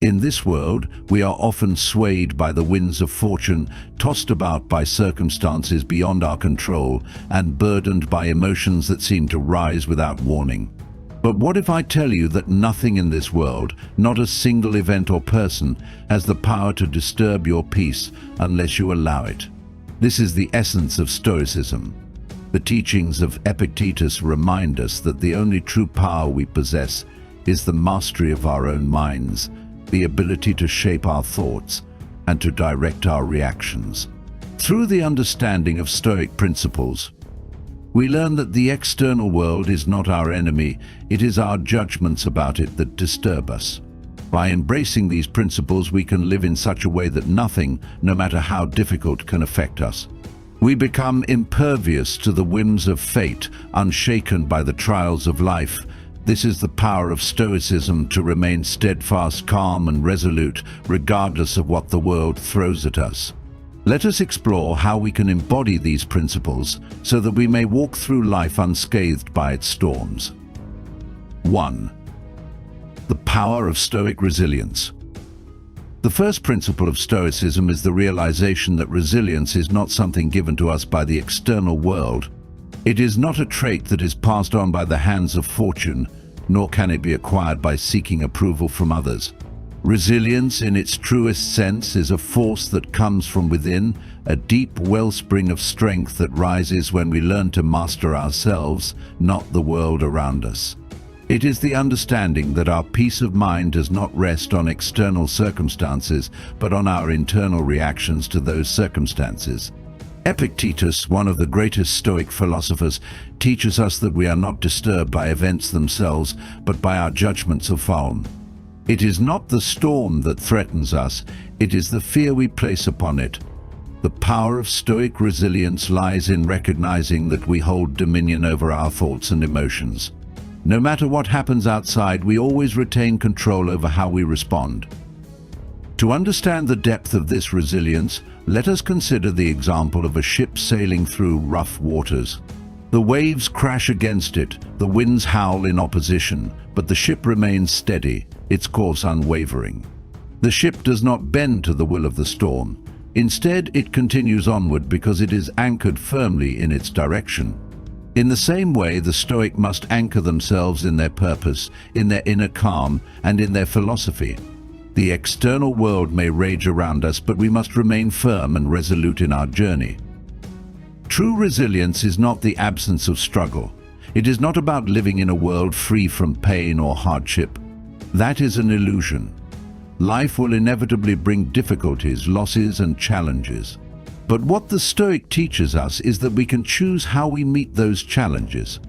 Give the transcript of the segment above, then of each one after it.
In this world, we are often swayed by the winds of fortune, tossed about by circumstances beyond our control, and burdened by emotions that seem to rise without warning. But what if I tell you that nothing in this world, not a single event or person, has the power to disturb your peace unless you allow it? This is the essence of Stoicism. The teachings of Epictetus remind us that the only true power we possess is the mastery of our own minds, the ability to shape our thoughts and to direct our reactions. Through the understanding of Stoic principles, we learn that the external world is not our enemy, it is our judgments about it that disturb us. By embracing these principles, we can live in such a way that nothing, no matter how difficult, can affect us. We become impervious to the whims of fate, unshaken by the trials of life. This is the power of Stoicism, to remain steadfast, calm, and resolute, regardless of what the world throws at us. Let us explore how we can embody these principles so that we may walk through life unscathed by its storms. 1. The power of Stoic resilience. The first principle of Stoicism is the realization that resilience is not something given to us by the external world. It is not a trait that is passed on by the hands of fortune, nor can it be acquired by seeking approval from others. Resilience, in its truest sense, is a force that comes from within, a deep wellspring of strength that rises when we learn to master ourselves, not the world around us. It is the understanding that our peace of mind does not rest on external circumstances, but on our internal reactions to those circumstances. Epictetus, one of the greatest Stoic philosophers, teaches us that we are not disturbed by events themselves, but by our judgments of own. It is not the storm that threatens us, it is the fear we place upon it. The power of Stoic resilience lies in recognizing that we hold dominion over our thoughts and emotions. No matter what happens outside, we always retain control over how we respond. To understand the depth of this resilience, let us consider the example of a ship sailing through rough waters. The waves crash against it, the winds howl in opposition, but the ship remains steady, its course unwavering. The ship does not bend to the will of the storm. Instead, it continues onward because it is anchored firmly in its direction. In the same way, the Stoic must anchor themselves in their purpose, in their inner calm, and in their philosophy. The external world may rage around us, but we must remain firm and resolute in our journey. True resilience is not the absence of struggle. It is not about living in a world free from pain or hardship. That is an illusion. Life will inevitably bring difficulties, losses, and challenges. But what the Stoic teaches us is that we can choose how we meet those challenges.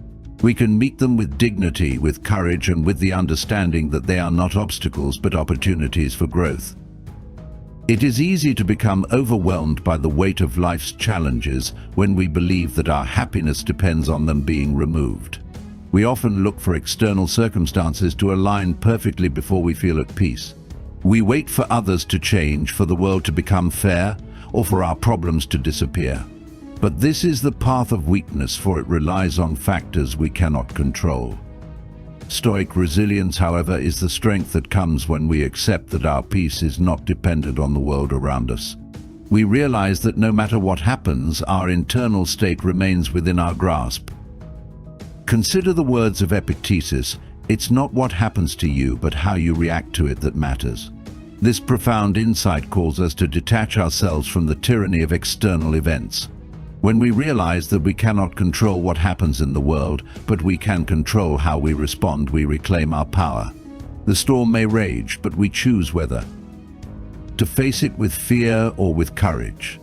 We can meet them with dignity, with courage, and with the understanding that they are not obstacles but opportunities for growth. It is easy to become overwhelmed by the weight of life's challenges when we believe that our happiness depends on them being removed. We often look for external circumstances to align perfectly before we feel at peace. We wait for others to change, for the world to become fair, or for our problems to disappear. But this is the path of weakness, for it relies on factors we cannot control. Stoic resilience, however, is the strength that comes when we accept that our peace is not dependent on the world around us. We realize that no matter what happens, our internal state remains within our grasp. Consider the words of Epictetus: "It's not what happens to you, but how you react to it that matters." This profound insight calls us to detach ourselves from the tyranny of external events. When we realize that we cannot control what happens in the world, but we can control how we respond, we reclaim our power. The storm may rage, but we choose whether to face it with fear or with courage.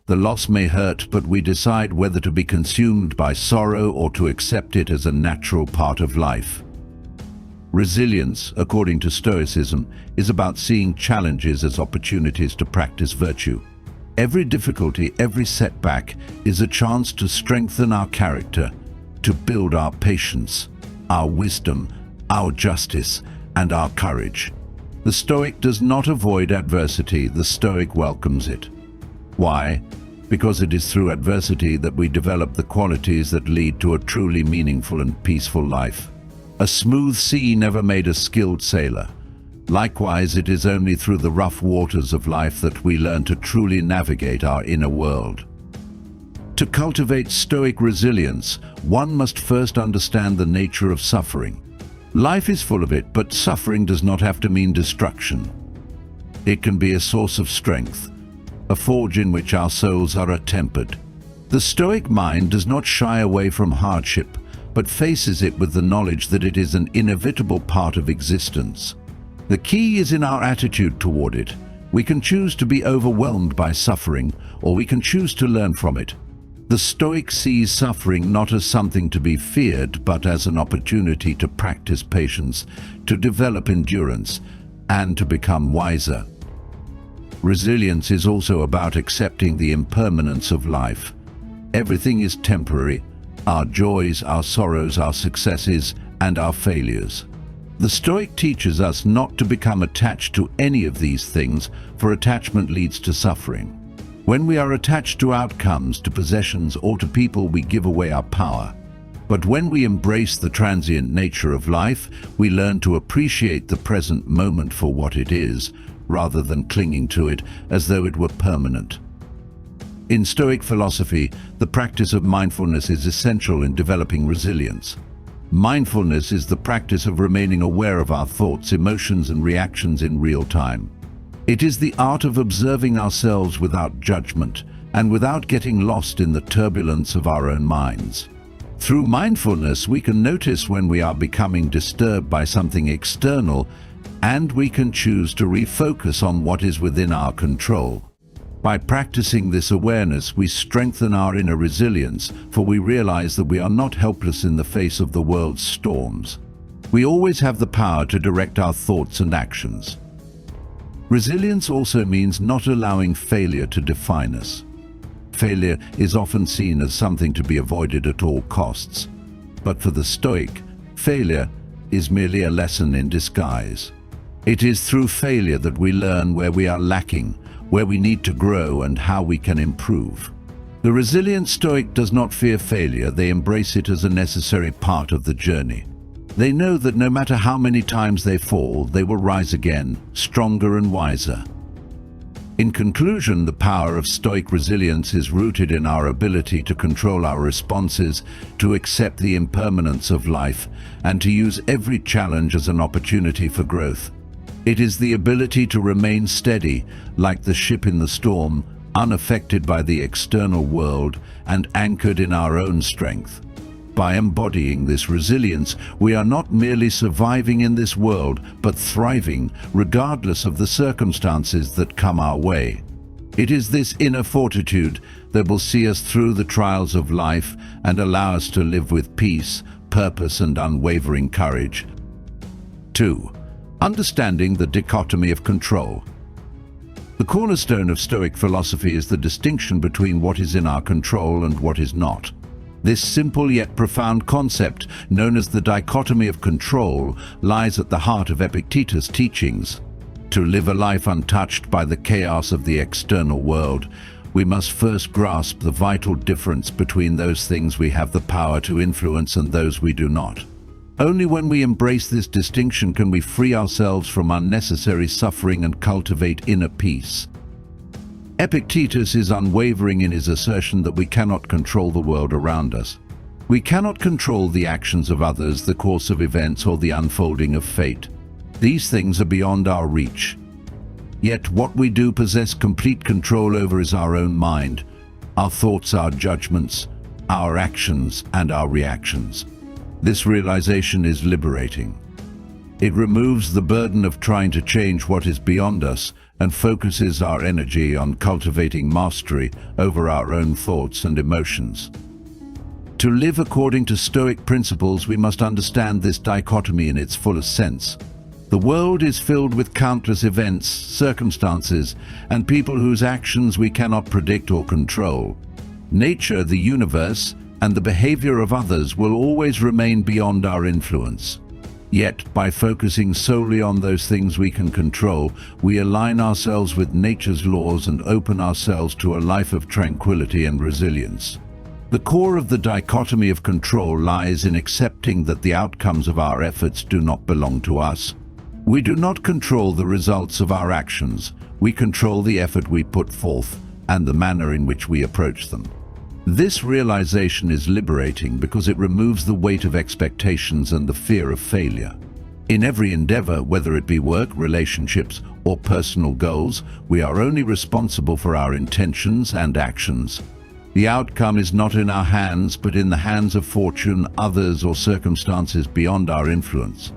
The loss may hurt, but we decide whether to be consumed by sorrow or to accept it as a natural part of life. Resilience, according to Stoicism, is about seeing challenges as opportunities to practice virtue. Every difficulty, every setback is a chance to strengthen our character, to build our patience, our wisdom, our justice, and our courage. The Stoic does not avoid adversity, the Stoic welcomes it. Why? Because it is through adversity that we develop the qualities that lead to a truly meaningful and peaceful life. A smooth sea never made a skilled sailor. Likewise, it is only through the rough waters of life that we learn to truly navigate our inner world. To cultivate Stoic resilience, one must first understand the nature of suffering. Life is full of it, but suffering does not have to mean destruction. It can be a source of strength, a forge in which our souls are tempered. The Stoic mind does not shy away from hardship, but faces it with the knowledge that it is an inevitable part of existence. The key is in our attitude toward it. We can choose to be overwhelmed by suffering, or we can choose to learn from it. The Stoic sees suffering not as something to be feared, but as an opportunity to practice patience, to develop endurance, and to become wiser. Resilience is also about accepting the impermanence of life. Everything is temporary: our joys, our sorrows, our successes, and our failures. The Stoic teaches us not to become attached to any of these things, for attachment leads to suffering. When we are attached to outcomes, to possessions, or to people, we give away our power. But when we embrace the transient nature of life, we learn to appreciate the present moment for what it is, rather than clinging to it as though it were permanent. In Stoic philosophy, the practice of mindfulness is essential in developing resilience. Mindfulness is the practice of remaining aware of our thoughts, emotions, and reactions in real time. It is the art of observing ourselves without judgment and without getting lost in the turbulence of our own minds. Through mindfulness, we can notice when we are becoming disturbed by something external, and we can choose to refocus on what is within our control. By practicing this awareness, we strengthen our inner resilience, for we realize that we are not helpless in the face of the world's storms. We always have the power to direct our thoughts and actions. Resilience also means not allowing failure to define us. Failure is often seen as something to be avoided at all costs. But for the Stoic, failure is merely a lesson in disguise. It is through failure that we learn where we are lacking, where we need to grow, and how we can improve. The resilient Stoic does not fear failure. They embrace it as a necessary part of the journey. They know that no matter how many times they fall, they will rise again, stronger and wiser. In conclusion, the power of Stoic resilience is rooted in our ability to control our responses, to accept the impermanence of life, and to use every challenge as an opportunity for growth. It is the ability to remain steady, like the ship in the storm, unaffected by the external world and anchored in our own strength. By embodying this resilience, we are not merely surviving in this world, but thriving, regardless of the circumstances that come our way. It is this inner fortitude that will see us through the trials of life and allow us to live with peace, purpose, and unwavering courage. 2. Understanding the dichotomy of control. The cornerstone of Stoic philosophy is the distinction between what is in our control and what is not. This simple yet profound concept, known as the dichotomy of control, lies at the heart of Epictetus' teachings. To live a life untouched by the chaos of the external world, we must first grasp the vital difference between those things we have the power to influence and those we do not. Only when we embrace this distinction can we free ourselves from unnecessary suffering and cultivate inner peace. Epictetus is unwavering in his assertion that we cannot control the world around us. We cannot control the actions of others, the course of events, or the unfolding of fate. These things are beyond our reach. Yet what we do possess complete control over is our own mind, our thoughts, our judgments, our actions, and our reactions. This realization is liberating. It removes the burden of trying to change what is beyond us and focuses our energy on cultivating mastery over our own thoughts and emotions. To live according to Stoic principles, we must understand this dichotomy in its fullest sense. The world is filled with countless events, circumstances, and people whose actions we cannot predict or control. Nature, the universe, and the behavior of others will always remain beyond our influence. Yet, by focusing solely on those things we can control, we align ourselves with nature's laws and open ourselves to a life of tranquility and resilience. The core of the dichotomy of control lies in accepting that the outcomes of our efforts do not belong to us. We do not control the results of our actions. We control the effort we put forth and the manner in which we approach them. This realization is liberating because it removes the weight of expectations and the fear of failure. In every endeavor, whether it be work, relationships, or personal goals, we are only responsible for our intentions and actions. The outcome is not in our hands, but in the hands of fortune, others, or circumstances beyond our influence.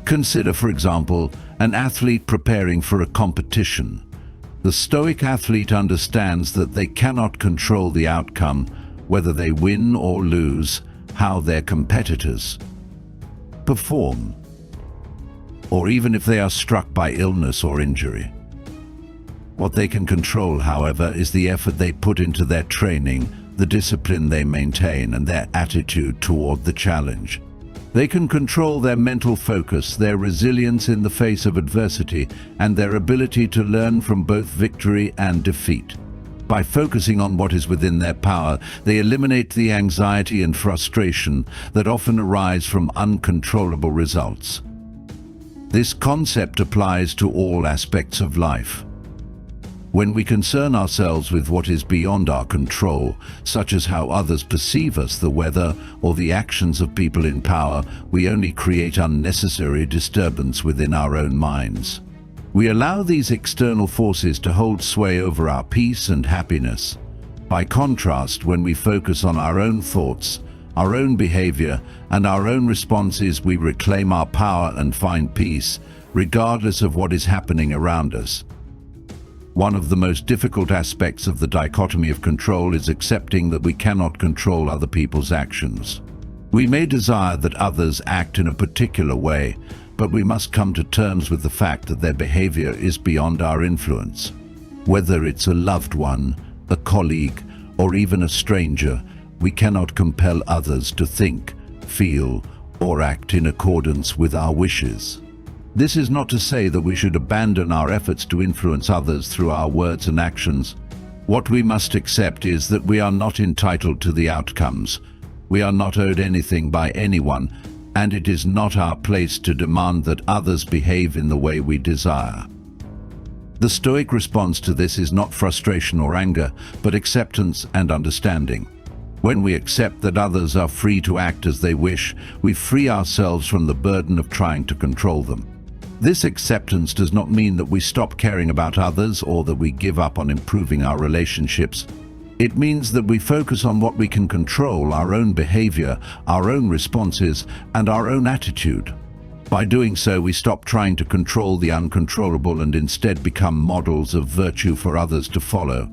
Consider, for example, an athlete preparing for a competition. The Stoic athlete understands that they cannot control the outcome, whether they win or lose, how their competitors perform, or even if they are struck by illness or injury. What they can control, however, is the effort they put into their training, the discipline they maintain, and their attitude toward the challenge. They can control their mental focus, their resilience in the face of adversity, and their ability to learn from both victory and defeat. By focusing on what is within their power, they eliminate the anxiety and frustration that often arise from uncontrollable results. This concept applies to all aspects of life. When we concern ourselves with what is beyond our control, such as how others perceive us, the weather, or the actions of people in power, we only create unnecessary disturbance within our own minds. We allow these external forces to hold sway over our peace and happiness. By contrast, when we focus on our own thoughts, our own behavior, and our own responses, we reclaim our power and find peace, regardless of what is happening around us. One of the most difficult aspects of the dichotomy of control is accepting that we cannot control other people's actions. We may desire that others act in a particular way, but we must come to terms with the fact that their behavior is beyond our influence. Whether it's a loved one, a colleague, or even a stranger, we cannot compel others to think, feel, or act in accordance with our wishes. This is not to say that we should abandon our efforts to influence others through our words and actions. What we must accept is that we are not entitled to the outcomes. We are not owed anything by anyone, and it is not our place to demand that others behave in the way we desire. The Stoic response to this is not frustration or anger, but acceptance and understanding. When we accept that others are free to act as they wish, we free ourselves from the burden of trying to control them. This acceptance does not mean that we stop caring about others or that we give up on improving our relationships. It means that we focus on what we can control: our own behavior, our own responses, and our own attitude. By doing so, we stop trying to control the uncontrollable and instead become models of virtue for others to follow.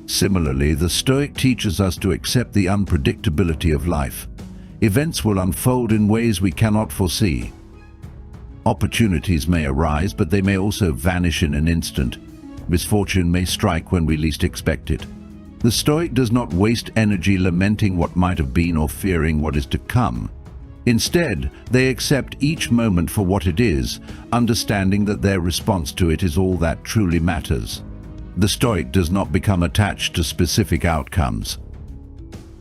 Similarly, the Stoic teaches us to accept the unpredictability of life. Events will unfold in ways we cannot foresee. Opportunities may arise, but they may also vanish in an instant. Misfortune may strike when we least expect it. The Stoic does not waste energy lamenting what might have been or fearing what is to come. Instead, they accept each moment for what it is, understanding that their response to it is all that truly matters. The Stoic does not become attached to specific outcomes.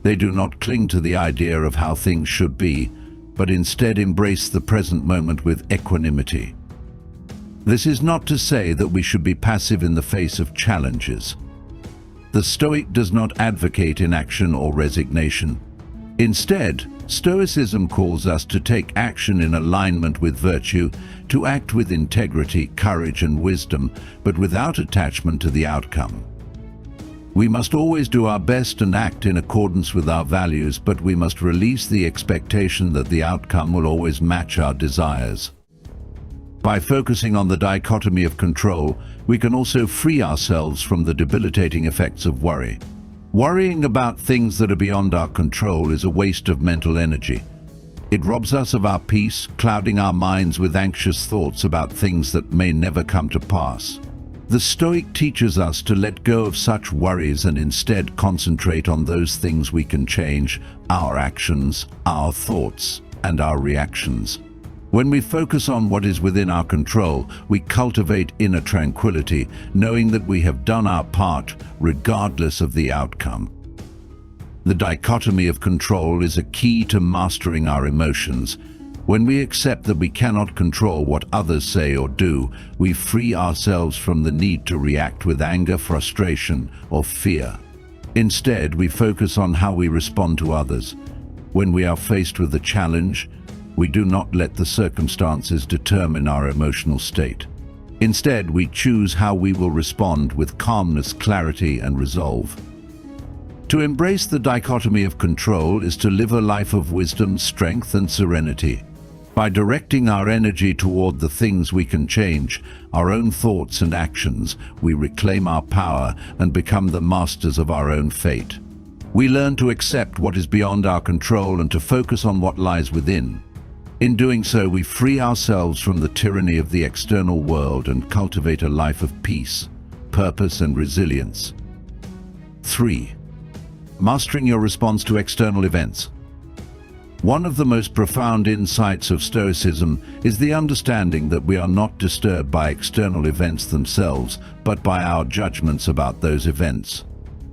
They do not cling to the idea of how things should be, but instead embrace the present moment with equanimity. This is not to say that we should be passive in the face of challenges. The Stoic does not advocate inaction or resignation. Instead, Stoicism calls us to take action in alignment with virtue, to act with integrity, courage, and wisdom, but without attachment to the outcome. We must always do our best and act in accordance with our values, but we must release the expectation that the outcome will always match our desires. By focusing on the dichotomy of control, we can also free ourselves from the debilitating effects of worry. Worrying about things that are beyond our control is a waste of mental energy. It robs us of our peace, clouding our minds with anxious thoughts about things that may never come to pass. The Stoic teaches us to let go of such worries and instead concentrate on those things we can change: our actions, our thoughts, and our reactions. When we focus on what is within our control, we cultivate inner tranquility, knowing that we have done our part regardless of the outcome. The dichotomy of control is a key to mastering our emotions. When we accept that we cannot control what others say or do, we free ourselves from the need to react with anger, frustration, or fear. Instead, we focus on how we respond to others. When we are faced with a challenge, we do not let the circumstances determine our emotional state. Instead, we choose how we will respond with calmness, clarity, and resolve. To embrace the dichotomy of control is to live a life of wisdom, strength, and serenity. By directing our energy toward the things we can change, our own thoughts and actions, we reclaim our power and become the masters of our own fate. We learn to accept what is beyond our control and to focus on what lies within. In doing so, we free ourselves from the tyranny of the external world and cultivate a life of peace, purpose, and resilience. 3. Mastering your response to external events. One of the most profound insights of Stoicism is the understanding that we are not disturbed by external events themselves, but by our judgments about those events.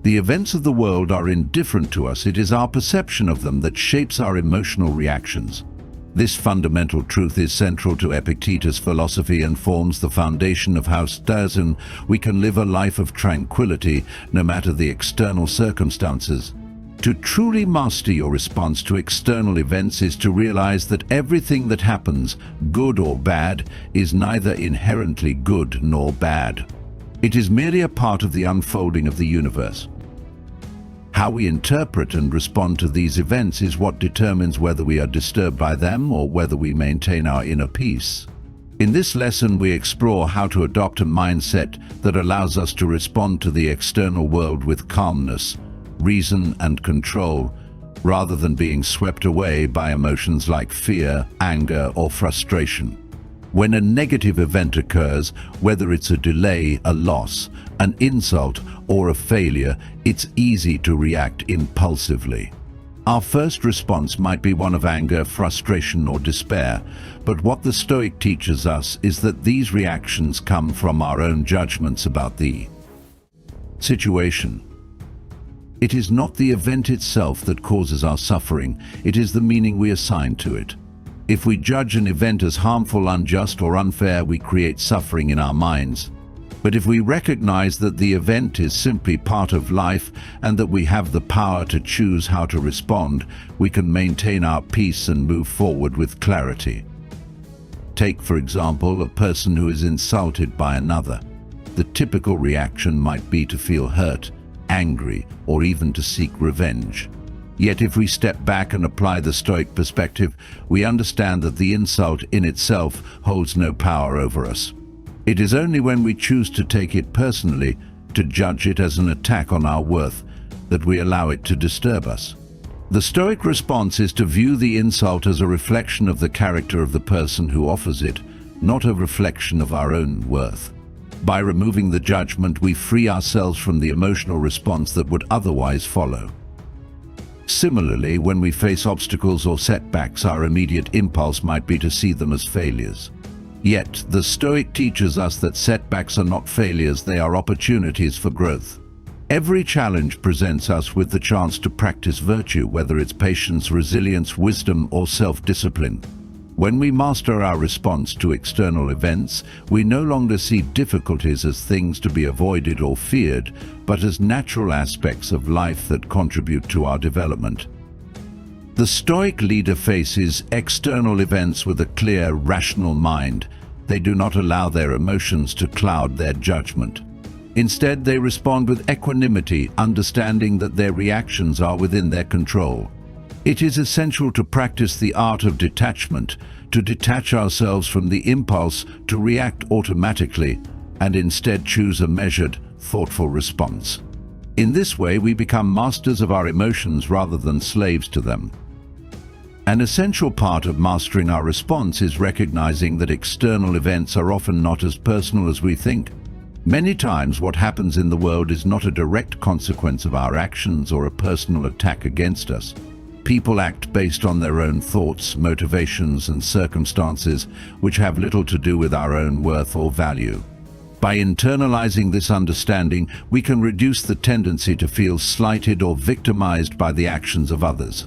The events of the world are indifferent to us. It is our perception of them that shapes our emotional reactions. This fundamental truth is central to Epictetus' philosophy and forms the foundation of how Stoicism we can live a life of tranquility no matter the external circumstances. To truly master your response to external events is to realize that everything that happens, good or bad, is neither inherently good nor bad. It is merely a part of the unfolding of the universe. How we interpret and respond to these events is what determines whether we are disturbed by them or whether we maintain our inner peace. In this lesson, we explore how to adopt a mindset that allows us to respond to the external world with calmness, reason, and control, rather than being swept away by emotions like fear, anger, or frustration. When a negative event occurs, whether it's a delay, a loss, an insult, or a failure, it's easy to react impulsively. Our first response might be one of anger, frustration, or despair, but what the Stoic teaches us is that these reactions come from our own judgments about the situation. It is not the event itself that causes our suffering, it is the meaning we assign to it. If we judge an event as harmful, unjust, or unfair, we create suffering in our minds. But if we recognize that the event is simply part of life and that we have the power to choose how to respond, we can maintain our peace and move forward with clarity. Take, for example, a person who is insulted by another. The typical reaction might be to feel hurt, angry, or even to seek revenge. Yet if we step back and apply the Stoic perspective, we understand that the insult in itself holds no power over us. It is only when we choose to take it personally, to judge it as an attack on our worth, that we allow it to disturb us. The Stoic response is to view the insult as a reflection of the character of the person who offers it, not a reflection of our own worth. By removing the judgment, we free ourselves from the emotional response that would otherwise follow. Similarly, when we face obstacles or setbacks, our immediate impulse might be to see them as failures. Yet, the Stoic teaches us that setbacks are not failures, they are opportunities for growth. Every challenge presents us with the chance to practice virtue, whether it's patience, resilience, wisdom, or self-discipline. When we master our response to external events, we no longer see difficulties as things to be avoided or feared, but as natural aspects of life that contribute to our development. The Stoic leader faces external events with a clear, rational mind. They do not allow their emotions to cloud their judgment. Instead, they respond with equanimity, understanding that their reactions are within their control. It is essential to practice the art of detachment, to detach ourselves from the impulse to react automatically and instead choose a measured, thoughtful response. In this way, we become masters of our emotions rather than slaves to them. An essential part of mastering our response is recognizing that external events are often not as personal as we think. Many times, what happens in the world is not a direct consequence of our actions or a personal attack against us. People act based on their own thoughts, motivations, and circumstances, which have little to do with our own worth or value. By internalizing this understanding, we can reduce the tendency to feel slighted or victimized by the actions of others.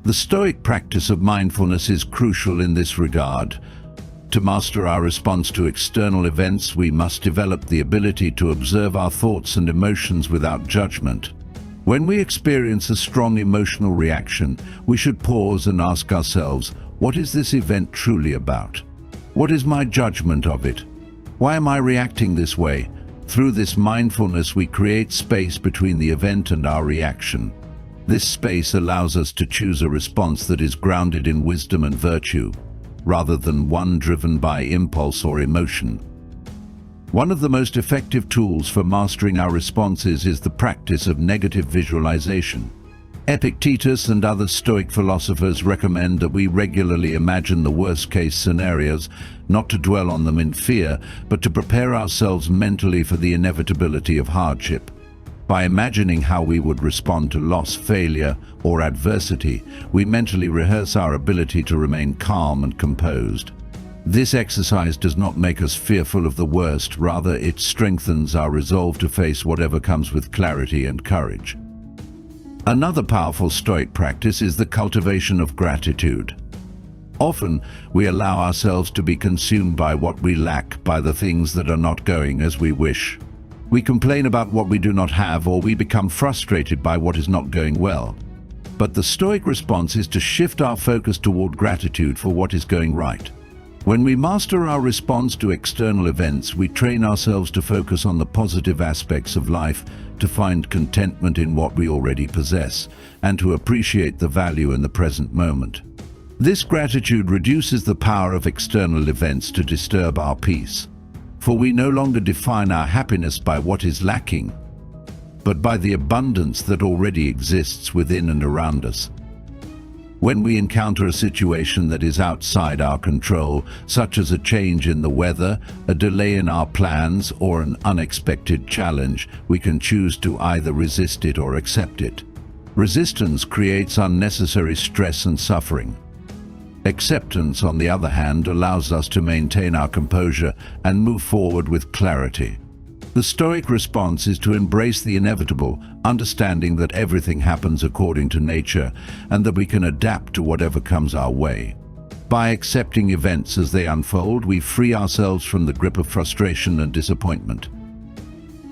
The Stoic practice of mindfulness is crucial in this regard. To master our response to external events, we must develop the ability to observe our thoughts and emotions without judgment. When we experience a strong emotional reaction, we should pause and ask ourselves, what is this event truly about? What is my judgment of it? Why am I reacting this way? Through this mindfulness, we create space between the event and our reaction. This space allows us to choose a response that is grounded in wisdom and virtue, rather than one driven by impulse or emotion. One of the most effective tools for mastering our responses is the practice of negative visualization. Epictetus and other Stoic philosophers recommend that we regularly imagine the worst-case scenarios, not to dwell on them in fear, but to prepare ourselves mentally for the inevitability of hardship. By imagining how we would respond to loss, failure, or adversity, we mentally rehearse our ability to remain calm and composed. This exercise does not make us fearful of the worst, rather it strengthens our resolve to face whatever comes with clarity and courage. Another powerful Stoic practice is the cultivation of gratitude. Often, we allow ourselves to be consumed by what we lack, by the things that are not going as we wish. We complain about what we do not have, or we become frustrated by what is not going well. But the Stoic response is to shift our focus toward gratitude for what is going right. When we master our response to external events, we train ourselves to focus on the positive aspects of life, to find contentment in what we already possess, and to appreciate the value in the present moment. This gratitude reduces the power of external events to disturb our peace. For we no longer define our happiness by what is lacking, but by the abundance that already exists within and around us. When we encounter a situation that is outside our control, such as a change in the weather, a delay in our plans, or an unexpected challenge, we can choose to either resist it or accept it. Resistance creates unnecessary stress and suffering. Acceptance, on the other hand, allows us to maintain our composure and move forward with clarity. The Stoic response is to embrace the inevitable, understanding that everything happens according to nature and that we can adapt to whatever comes our way. By accepting events as they unfold, we free ourselves from the grip of frustration and disappointment.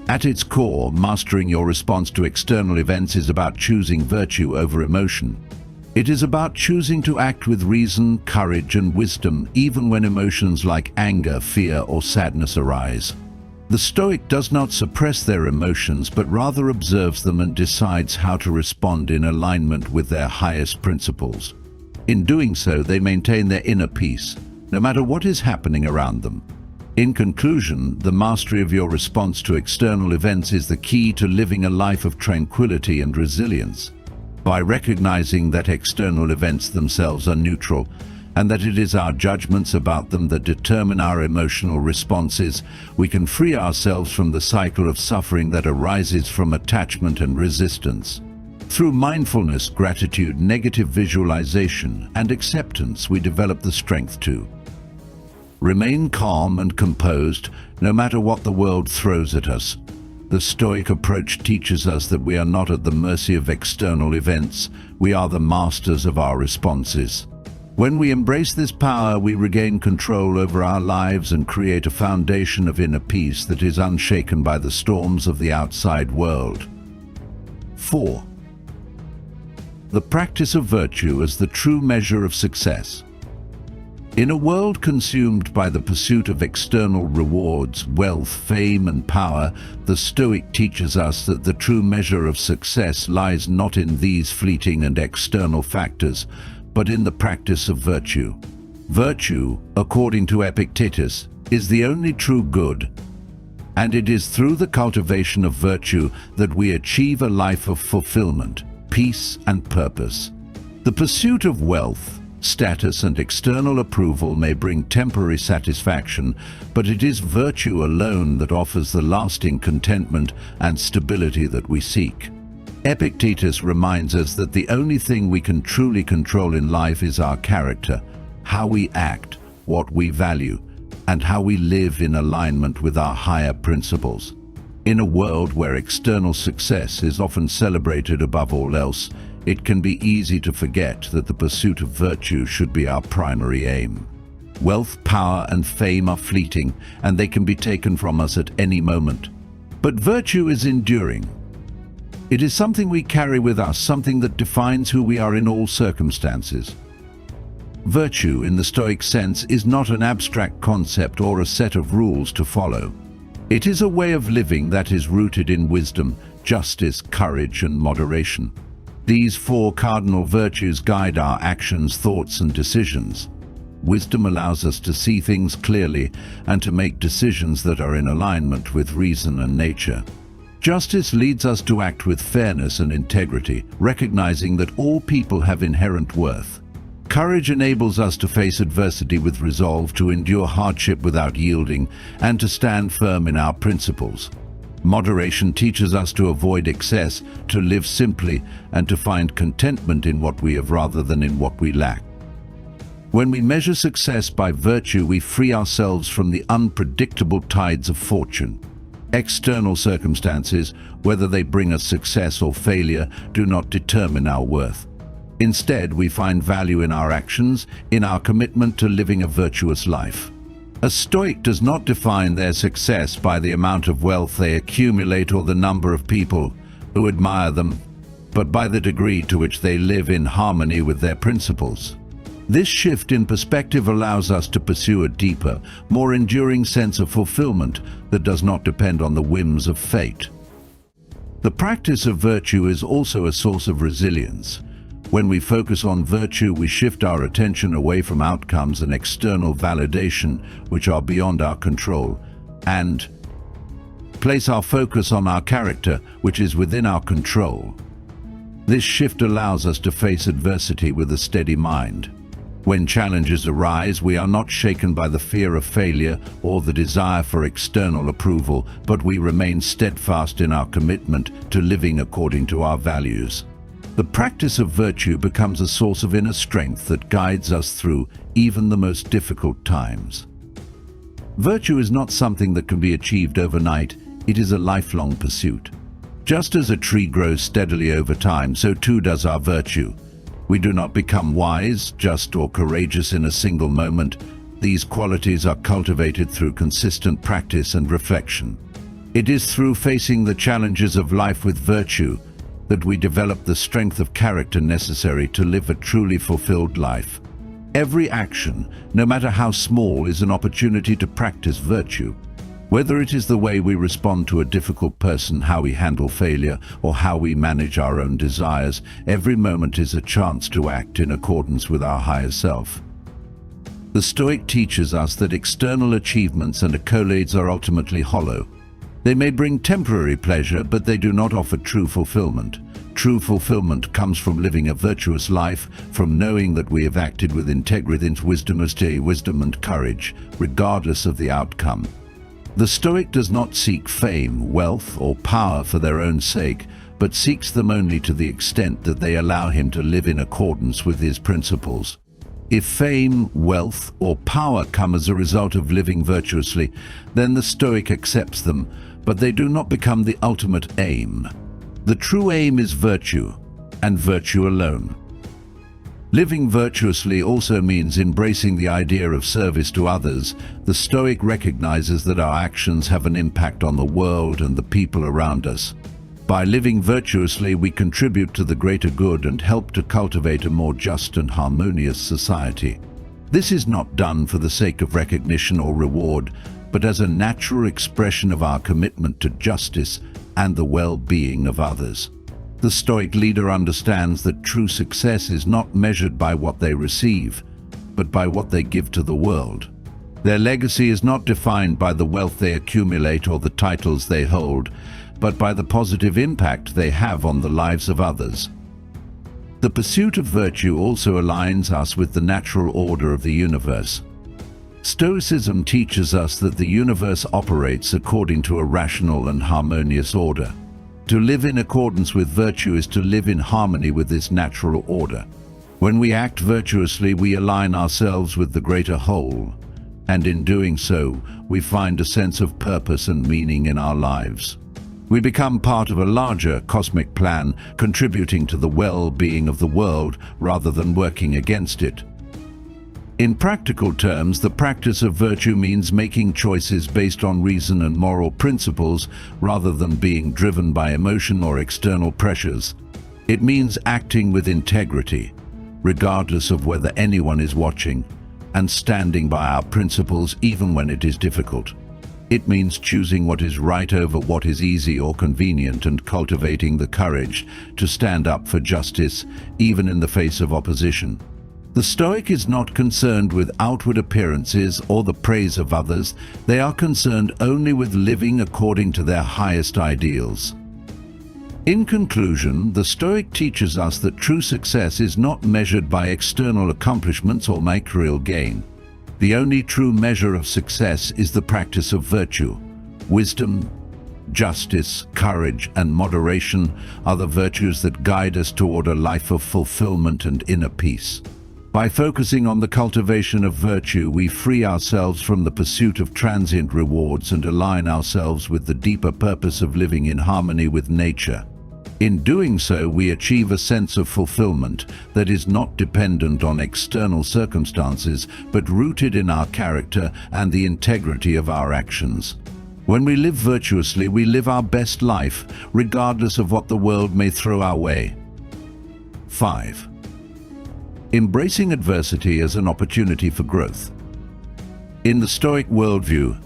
At its core, mastering your response to external events is about choosing virtue over emotion. It is about choosing to act with reason, courage, and wisdom, even when emotions like anger, fear, or sadness arise. The Stoic does not suppress their emotions, but rather observes them and decides how to respond in alignment with their highest principles. In doing so, they maintain their inner peace, no matter what is happening around them. In conclusion, the mastery of your response to external events is the key to living a life of tranquility and resilience. By recognizing that external events themselves are neutral, and that it is our judgments about them that determine our emotional responses, we can free ourselves from the cycle of suffering that arises from attachment and resistance. Through mindfulness, gratitude, negative visualization, and acceptance, we develop the strength to remain calm and composed, no matter what the world throws at us. The Stoic approach teaches us that we are not at the mercy of external events, we are the masters of our responses. When we embrace this power, we regain control over our lives and create a foundation of inner peace that is unshaken by the storms of the outside world. 4. The practice of virtue as the true measure of success. In a world consumed by the pursuit of external rewards, wealth, fame, and power, the Stoic teaches us that the true measure of success lies not in these fleeting and external factors, but in the practice of virtue. Virtue, according to Epictetus, is the only true good, and it is through the cultivation of virtue that we achieve a life of fulfillment, peace, and purpose. The pursuit of wealth, status, and external approval may bring temporary satisfaction, but it is virtue alone that offers the lasting contentment and stability that we seek. Epictetus reminds us that the only thing we can truly control in life is our character, how we act, what we value, and how we live in alignment with our higher principles. In a world where external success is often celebrated above all else, it can be easy to forget that the pursuit of virtue should be our primary aim. Wealth, power, and fame are fleeting, and they can be taken from us at any moment. But virtue is enduring. It is something we carry with us, something that defines who we are in all circumstances. Virtue, in the Stoic sense, is not an abstract concept or a set of rules to follow. It is a way of living that is rooted in wisdom, justice, courage, and moderation. These four cardinal virtues guide our actions, thoughts, and decisions. Wisdom allows us to see things clearly and to make decisions that are in alignment with reason and nature. Justice leads us to act with fairness and integrity, recognizing that all people have inherent worth. Courage enables us to face adversity with resolve, to endure hardship without yielding, and to stand firm in our principles. Moderation teaches us to avoid excess, to live simply, and to find contentment in what we have rather than in what we lack. When we measure success by virtue, we free ourselves from the unpredictable tides of fortune. External circumstances, whether they bring us success or failure, do not determine our worth. Instead, we find value in our actions, in our commitment to living a virtuous life. A Stoic does not define their success by the amount of wealth they accumulate or the number of people who admire them, but by the degree to which they live in harmony with their principles. This shift in perspective allows us to pursue a deeper, more enduring sense of fulfillment that does not depend on the whims of fate. The practice of virtue is also a source of resilience. When we focus on virtue, we shift our attention away from outcomes and external validation, which are beyond our control, and place our focus on our character, which is within our control. This shift allows us to face adversity with a steady mind. When challenges arise, we are not shaken by the fear of failure or the desire for external approval, but we remain steadfast in our commitment to living according to our values. The practice of virtue becomes a source of inner strength that guides us through even the most difficult times. Virtue is not something that can be achieved overnight, it is a lifelong pursuit. Just as a tree grows steadily over time, so too does our virtue. We do not become wise, just, or courageous in a single moment. These qualities are cultivated through consistent practice and reflection. It is through facing the challenges of life with virtue that we develop the strength of character necessary to live a truly fulfilled life. Every action, no matter how small, is an opportunity to practice virtue. Whether it is the way we respond to a difficult person, how we handle failure, or how we manage our own desires, every moment is a chance to act in accordance with our higher self. The Stoic teaches us that external achievements and accolades are ultimately hollow. They may bring temporary pleasure, but they do not offer true fulfillment. True fulfillment comes from living a virtuous life, from knowing that we have acted with integrity, wisdom and courage, regardless of the outcome. The Stoic does not seek fame, wealth, or power for their own sake, but seeks them only to the extent that they allow him to live in accordance with his principles. If fame, wealth, or power come as a result of living virtuously, then the Stoic accepts them, but they do not become the ultimate aim. The true aim is virtue, and virtue alone. Living virtuously also means embracing the idea of service to others. The Stoic recognizes that our actions have an impact on the world and the people around us. By living virtuously, we contribute to the greater good and help to cultivate a more just and harmonious society. This is not done for the sake of recognition or reward, but as a natural expression of our commitment to justice and the well-being of others. The Stoic leader understands that true success is not measured by what they receive, but by what they give to the world. Their legacy is not defined by the wealth they accumulate or the titles they hold, but by the positive impact they have on the lives of others. The pursuit of virtue also aligns us with the natural order of the universe. Stoicism teaches us that the universe operates according to a rational and harmonious order. To live in accordance with virtue is to live in harmony with this natural order. When we act virtuously, we align ourselves with the greater whole, and in doing so, we find a sense of purpose and meaning in our lives. We become part of a larger cosmic plan, contributing to the well-being of the world rather than working against it. In practical terms, the practice of virtue means making choices based on reason and moral principles rather than being driven by emotion or external pressures. It means acting with integrity, regardless of whether anyone is watching, and standing by our principles even when it is difficult. It means choosing what is right over what is easy or convenient and cultivating the courage to stand up for justice, even in the face of opposition. The Stoic is not concerned with outward appearances or the praise of others. They are concerned only with living according to their highest ideals. In conclusion, the Stoic teaches us that true success is not measured by external accomplishments or material gain. The only true measure of success is the practice of virtue. Wisdom, justice, courage, and moderation are the virtues that guide us toward a life of fulfillment and inner peace. By focusing on the cultivation of virtue, we free ourselves from the pursuit of transient rewards and align ourselves with the deeper purpose of living in harmony with nature. In doing so, we achieve a sense of fulfillment that is not dependent on external circumstances, but rooted in our character and the integrity of our actions. When we live virtuously, we live our best life, regardless of what the world may throw our way. 5. Embracing adversity as an opportunity for growth. In the Stoic worldview,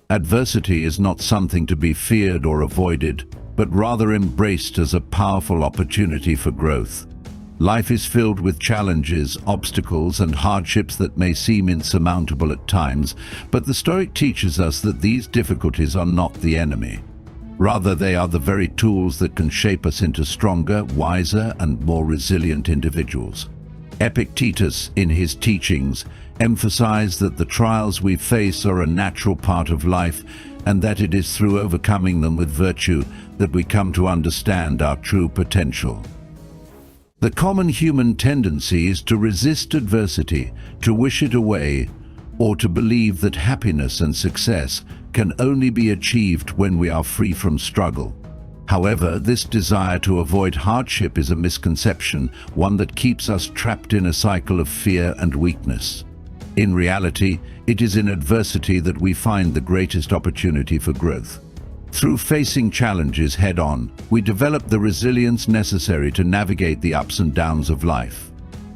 adversity is not something to be feared or avoided, but rather embraced as a powerful opportunity for growth. Life is filled with challenges, obstacles, and hardships that may seem insurmountable at times, but the Stoic teaches us that these difficulties are not the enemy. Rather, they are the very tools that can shape us into stronger, wiser, and more resilient individuals. Epictetus, in his teachings, emphasized that the trials we face are a natural part of life, and that it is through overcoming them with virtue that we come to understand our true potential. The common human tendency is to resist adversity, to wish it away, or to believe that happiness and success can only be achieved when we are free from struggle. However, this desire to avoid hardship is a misconception, one that keeps us trapped in a cycle of fear and weakness. In reality, it is in adversity that we find the greatest opportunity for growth. Through facing challenges head-on, we develop the resilience necessary to navigate the ups and downs of life.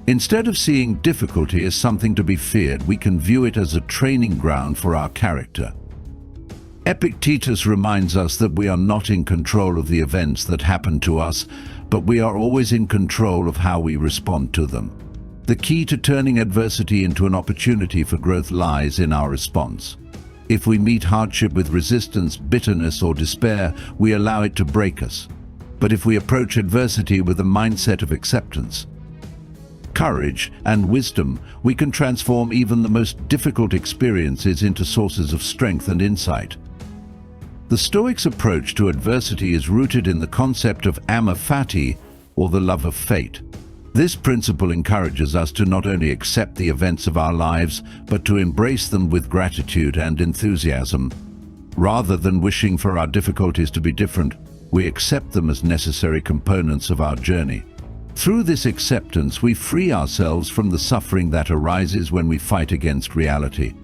Instead of seeing difficulty as something to be feared, we can view it as a training ground for our character. Epictetus reminds us that we are not in control of the events that happen to us, but we are always in control of how we respond to them. The key to turning adversity into an opportunity for growth lies in our response. If we meet hardship with resistance, bitterness, or despair, we allow it to break us. But if we approach adversity with a mindset of acceptance, courage, and wisdom, we can transform even the most difficult experiences into sources of strength and insight. The Stoics' approach to adversity is rooted in the concept of amor fati, or the love of fate. This principle encourages us to not only accept the events of our lives, but to embrace them with gratitude and enthusiasm. Rather than wishing for our difficulties to be different, we accept them as necessary components of our journey. Through this acceptance, we free ourselves from the suffering that arises when we fight against reality.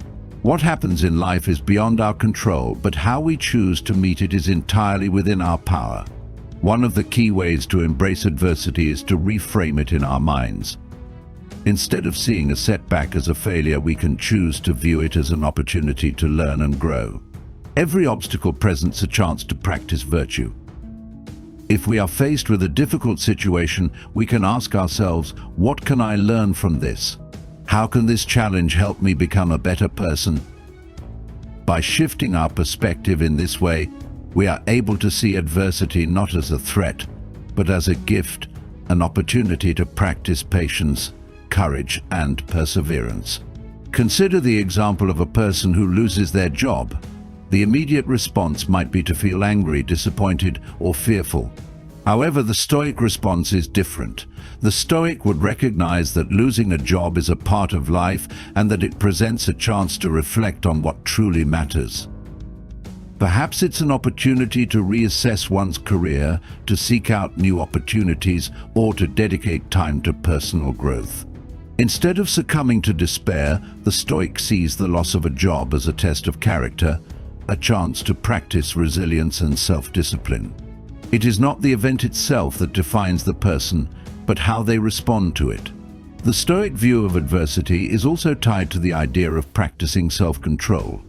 What happens in life is beyond our control, but how we choose to meet it is entirely within our power. One of the key ways to embrace adversity is to reframe it in our minds. Instead of seeing a setback as a failure, we can choose to view it as an opportunity to learn and grow. Every obstacle presents a chance to practice virtue. If we are faced with a difficult situation, we can ask ourselves, what can I learn from this? How can this challenge help me become a better person? By shifting our perspective in this way, we are able to see adversity not as a threat, but as a gift, an opportunity to practice patience, courage, and perseverance. Consider the example of a person who loses their job. The immediate response might be to feel angry, disappointed, or fearful. However, the Stoic response is different. The Stoic would recognize that losing a job is a part of life and that it presents a chance to reflect on what truly matters. Perhaps it's an opportunity to reassess one's career, to seek out new opportunities, or to dedicate time to personal growth. Instead of succumbing to despair, the Stoic sees the loss of a job as a test of character, a chance to practice resilience and self-discipline. It is not the event itself that defines the person, but how they respond to it. The Stoic view of adversity is also tied to the idea of practicing self-control.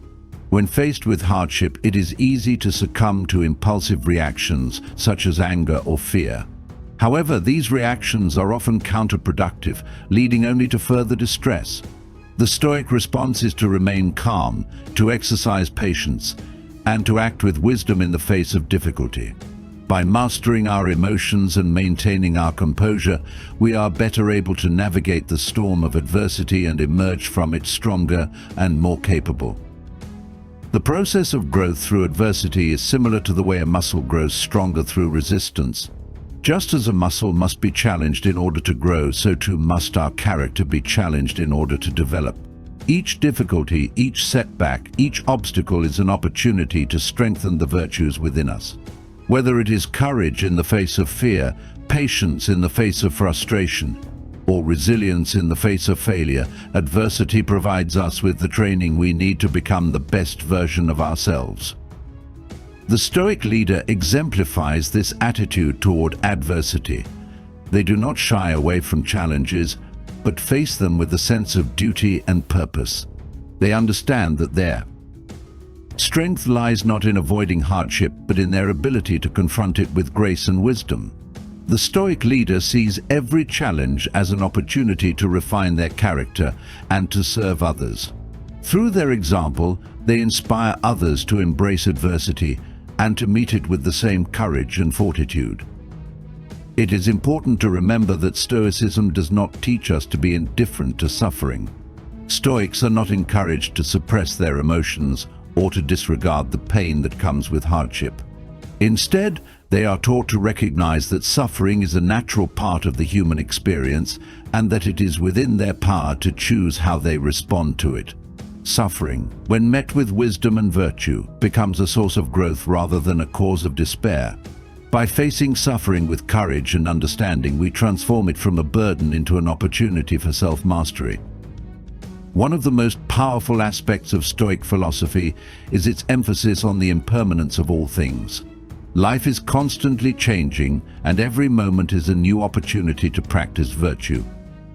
When faced with hardship, it is easy to succumb to impulsive reactions such as anger or fear. However, these reactions are often counterproductive, leading only to further distress. The Stoic response is to remain calm, to exercise patience, and to act with wisdom in the face of difficulty. By mastering our emotions and maintaining our composure, we are better able to navigate the storm of adversity and emerge from it stronger and more capable. The process of growth through adversity is similar to the way a muscle grows stronger through resistance. Just as a muscle must be challenged in order to grow, so too must our character be challenged in order to develop. Each difficulty, each setback, each obstacle is an opportunity to strengthen the virtues within us. Whether it is courage in the face of fear, patience in the face of frustration, or resilience in the face of failure, adversity provides us with the training we need to become the best version of ourselves. The Stoic leader exemplifies this attitude toward adversity. They do not shy away from challenges, but face them with a sense of duty and purpose. They understand that their strength lies not in avoiding hardship, but in their ability to confront it with grace and wisdom. The Stoic leader sees every challenge as an opportunity to refine their character and to serve others. Through their example, they inspire others to embrace adversity and to meet it with the same courage and fortitude. It is important to remember that Stoicism does not teach us to be indifferent to suffering. Stoics are not encouraged to suppress their emotions or to disregard the pain that comes with hardship. Instead, they are taught to recognize that suffering is a natural part of the human experience and that it is within their power to choose how they respond to it. Suffering, when met with wisdom and virtue, becomes a source of growth rather than a cause of despair. By facing suffering with courage and understanding, we transform it from a burden into an opportunity for self-mastery. One of the most powerful aspects of Stoic philosophy is its emphasis on the impermanence of all things. Life is constantly changing, and every moment is a new opportunity to practice virtue.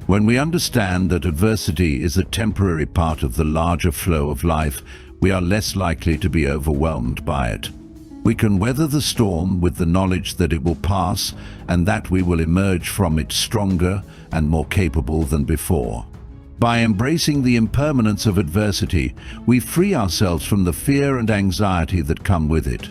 When we understand that adversity is a temporary part of the larger flow of life, we are less likely to be overwhelmed by it. We can weather the storm with the knowledge that it will pass and that we will emerge from it stronger and more capable than before. By embracing the impermanence of adversity, we free ourselves from the fear and anxiety that come with it.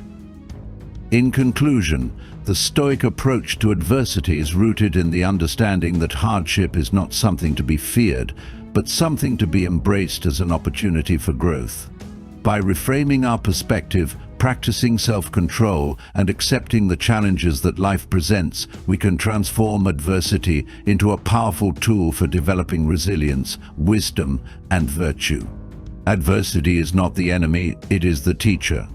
In conclusion, the Stoic approach to adversity is rooted in the understanding that hardship is not something to be feared, but something to be embraced as an opportunity for growth. By reframing our perspective, practicing self-control, and accepting the challenges that life presents, we can transform adversity into a powerful tool for developing resilience, wisdom, and virtue. Adversity is not the enemy, it is the teacher.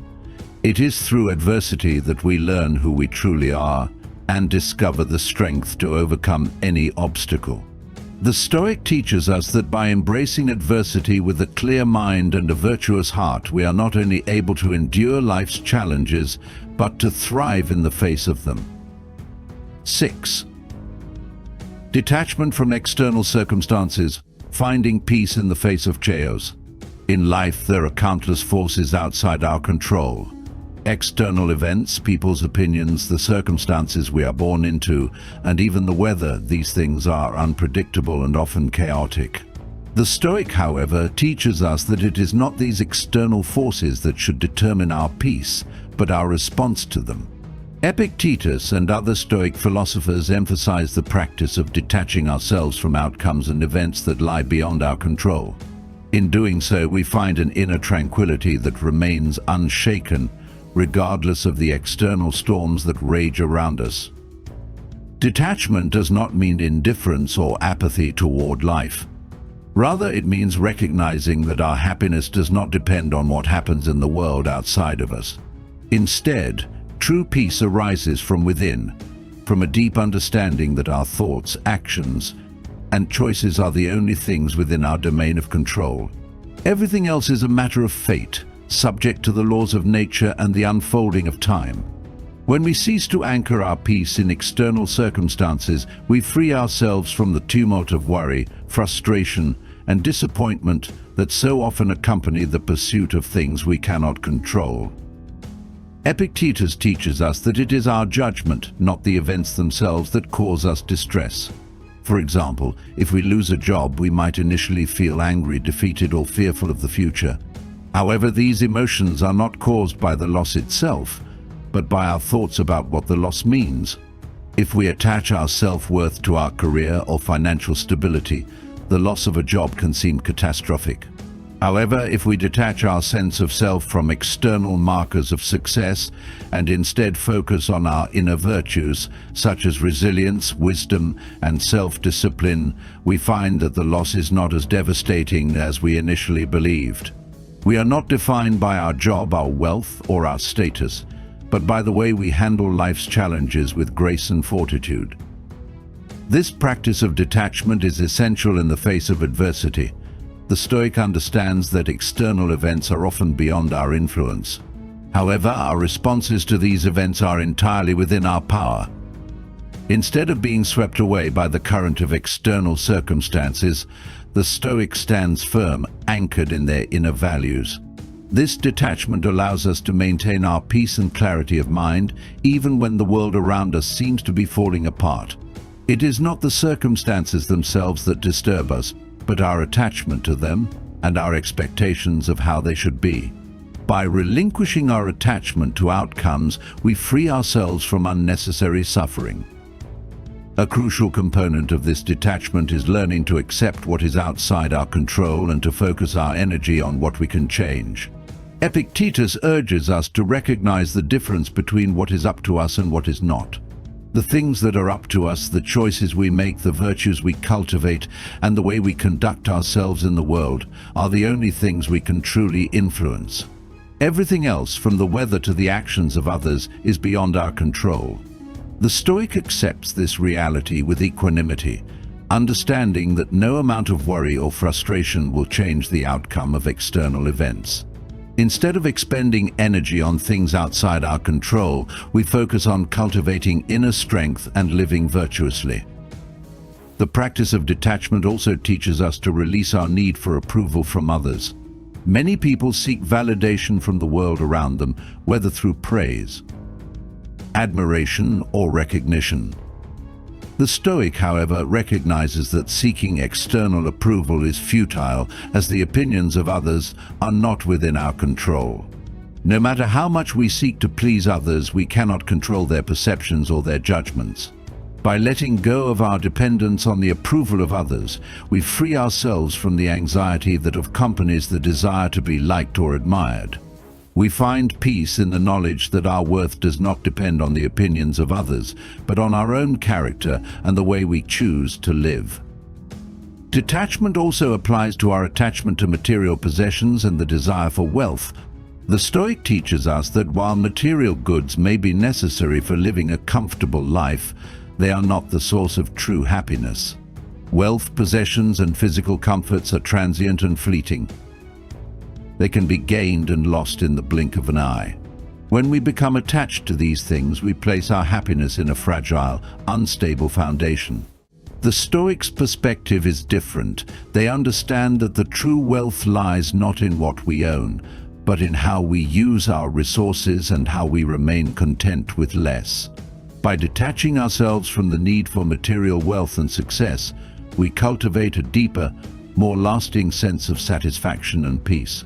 It is through adversity that we learn who we truly are and discover the strength to overcome any obstacle. The Stoic teaches us that by embracing adversity with a clear mind and a virtuous heart, we are not only able to endure life's challenges, but to thrive in the face of them. 6. Detachment from external circumstances, finding peace in the face of chaos. In life, there are countless forces outside our control. External events, people's opinions, the circumstances we are born into, and even the weather. These things are unpredictable and often chaotic. The Stoic, however, teaches us that it is not these external forces that should determine our peace, but our response to them. Epictetus and other Stoic philosophers emphasize the practice of detaching ourselves from outcomes and events that lie beyond our control. In doing so, we find an inner tranquility that remains unshaken, regardless of the external storms that rage around us. Detachment does not mean indifference or apathy toward life. Rather, it means recognizing that our happiness does not depend on what happens in the world outside of us. Instead, true peace arises from within, from a deep understanding that our thoughts, actions, and choices are the only things within our domain of control. Everything else is a matter of fate, subject to the laws of nature and the unfolding of time. When we cease to anchor our peace in external circumstances, we free ourselves from the tumult of worry, frustration, and disappointment that so often accompany the pursuit of things we cannot control. Epictetus teaches us that it is our judgment, not the events themselves, that cause us distress. For example, if we lose a job, we might initially feel angry, defeated, or fearful of the future. However, these emotions are not caused by the loss itself, but by our thoughts about what the loss means. If we attach our self-worth to our career or financial stability, the loss of a job can seem catastrophic. However, if we detach our sense of self from external markers of success and instead focus on our inner virtues, such as resilience, wisdom, and self-discipline, we find that the loss is not as devastating as we initially believed. We are not defined by our job, our wealth, or our status, but by the way we handle life's challenges with grace and fortitude. This practice of detachment is essential in the face of adversity. The Stoic understands that external events are often beyond our influence. However, our responses to these events are entirely within our power. Instead of being swept away by the current of external circumstances, the Stoic stands firm, anchored in their inner values. This detachment allows us to maintain our peace and clarity of mind, even when the world around us seems to be falling apart. It is not the circumstances themselves that disturb us, but our attachment to them and our expectations of how they should be. By relinquishing our attachment to outcomes, we free ourselves from unnecessary suffering. A crucial component of this detachment is learning to accept what is outside our control and to focus our energy on what we can change. Epictetus urges us to recognize the difference between what is up to us and what is not. The things that are up to us, the choices we make, the virtues we cultivate, and the way we conduct ourselves in the world, are the only things we can truly influence. Everything else, from the weather to the actions of others, is beyond our control. The Stoic accepts this reality with equanimity, understanding that no amount of worry or frustration will change the outcome of external events. Instead of expending energy on things outside our control, we focus on cultivating inner strength and living virtuously. The practice of detachment also teaches us to release our need for approval from others. Many people seek validation from the world around them, whether through praise, admiration, or recognition. The Stoic, however, recognizes that seeking external approval is futile, as the opinions of others are not within our control. No matter how much we seek to please others, we cannot control their perceptions or their judgments. By letting go of our dependence on the approval of others, we free ourselves from the anxiety that accompanies the desire to be liked or admired. We find peace in the knowledge that our worth does not depend on the opinions of others, but on our own character and the way we choose to live. Detachment also applies to our attachment to material possessions and the desire for wealth. The Stoic teaches us that while material goods may be necessary for living a comfortable life, they are not the source of true happiness. Wealth, possessions, and physical comforts are transient and fleeting. They can be gained and lost in the blink of an eye. When we become attached to these things, we place our happiness in a fragile, unstable foundation. The Stoics' perspective is different. They understand that the true wealth lies not in what we own, but in how we use our resources and how we remain content with less. By detaching ourselves from the need for material wealth and success, we cultivate a deeper, more lasting sense of satisfaction and peace.